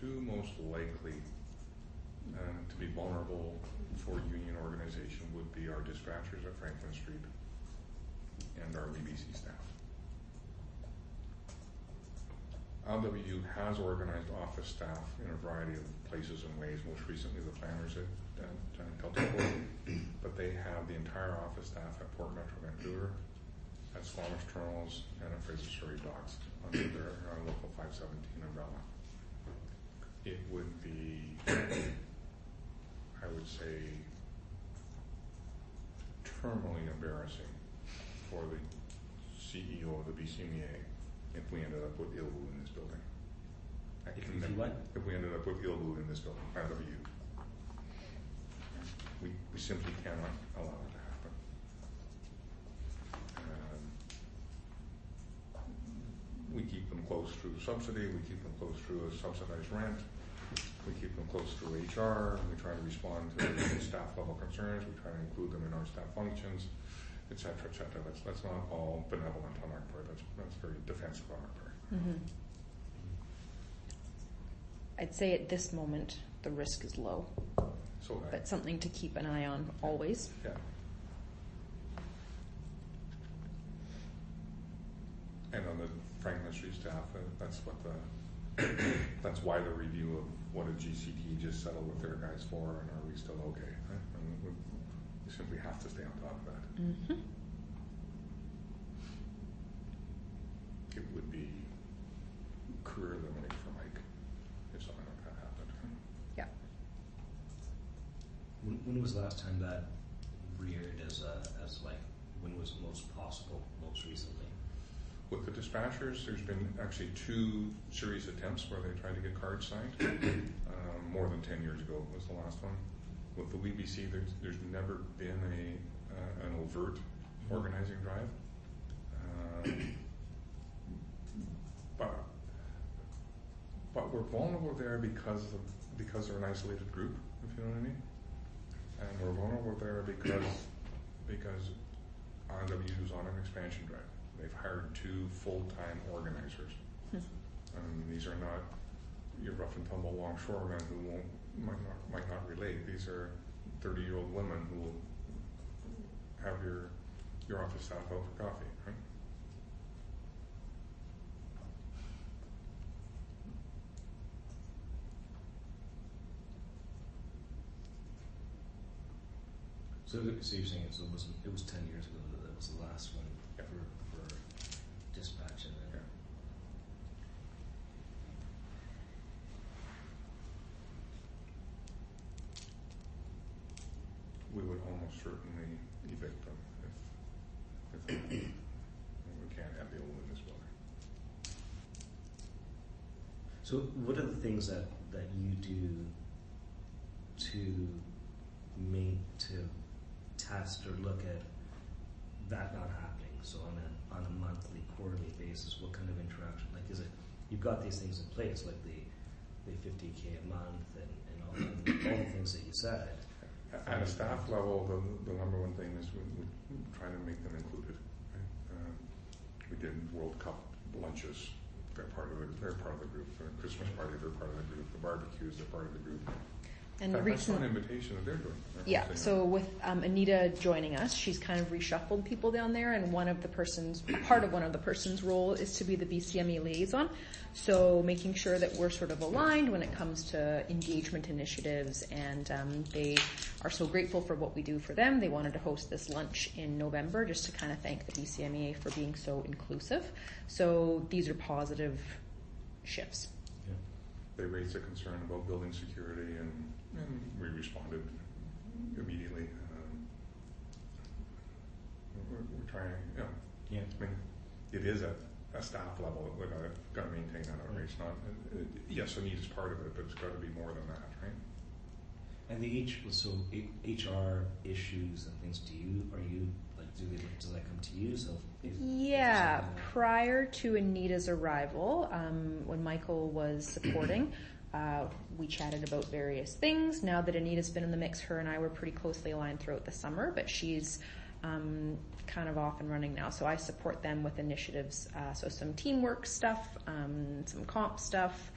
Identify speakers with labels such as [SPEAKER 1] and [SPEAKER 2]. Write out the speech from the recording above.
[SPEAKER 1] two most likely to be vulnerable for union organization would be our dispatchers at Franklin Street and our VBC staff. LWU has organized office staff in a variety of places and ways, most recently the planners at Delta, but they have the entire office staff at Port Metro Vancouver, at Squamish Terminals, and at Fraser Surrey Docks under their local 517 umbrella. It would be, I would say, terminally embarrassing for the CEO of the BCMEA if we ended up with ill will in this building. If we ended up with ill will in this building, LWU. We simply cannot allow it to happen. We keep them close through the subsidy, we keep them close through a subsidized rent, we keep them close through HR, we try to respond to staff level concerns, we try to include them in our staff functions, et cetera, et cetera. That's not all benevolent on our part, that's very defensive on our part.
[SPEAKER 2] Mm-hmm. I'd say at this moment the risk is low, but something to keep an eye on always.
[SPEAKER 1] Yeah. And on the Franklin Street staff, that's why the review of what a GCT just settled with their guys for, and are we still okay? Right? And we simply have to stay on top of that.
[SPEAKER 2] Mm-hmm.
[SPEAKER 1] It would be career limiting for Mike if something like that happened.
[SPEAKER 2] Yeah.
[SPEAKER 3] When was the last time that reared as like, when was most possible, most recently?
[SPEAKER 1] With the dispatchers, there's been actually 2 serious attempts where they tried to get cards signed. More than 10 years ago was the last one. With the WBC, there's never been an overt organizing drive. But we're vulnerable there because they're an isolated group, if you know what I mean. And we're vulnerable there because RW is on an expansion drive. They've hired 2 full-time organizers. These are not your rough and tumble longshoremen who might not relate. These are 30-year-old women who will have your office staff out for coffee, right?
[SPEAKER 3] So you're saying it was 10 years ago that was the last one for dispatch, and then
[SPEAKER 1] we would almost certainly evict them if we can't have the old in this building.
[SPEAKER 3] So what are the things that you do to test or look at that not happening? So on a monthly, quarterly basis, what kind of interaction? Like, is it, you've got these things in place, like the $50K a month and all the things that you said.
[SPEAKER 1] At a staff level, the number one thing is we try to make them included. Right? We did World Cup lunches. They're part of the group. The Christmas party, they're part of the group. The barbecues, they're part of the group.
[SPEAKER 2] And
[SPEAKER 1] that's an invitation that they're doing.
[SPEAKER 2] Yeah, so with Anita joining us, she's kind of reshuffled people down there, and part of one of the person's role is to be the BCME liaison. So making sure that we're sort of aligned when it comes to engagement initiatives, and they are so grateful for what we do for them. They wanted to host this lunch in November just to kind of thank the BCMEA for being so inclusive. So these are positive shifts.
[SPEAKER 1] Yeah. They raised a concern about building security, and we responded immediately. We're trying,
[SPEAKER 3] yeah.
[SPEAKER 1] I mean, it is at a staff level that we've got to maintain that outreach. Not, yes, Anita's part of it, but it's got to be more than that, right?
[SPEAKER 3] And HR issues and things. Does that come to you? So
[SPEAKER 2] yeah, prior to Anita's arrival, when Michael was supporting, we chatted about various things. Now that Anita's been in the mix, her and I were pretty closely aligned throughout the summer, but she's kind of off and running now. So I support them with initiatives. So some teamwork stuff, some comp stuff,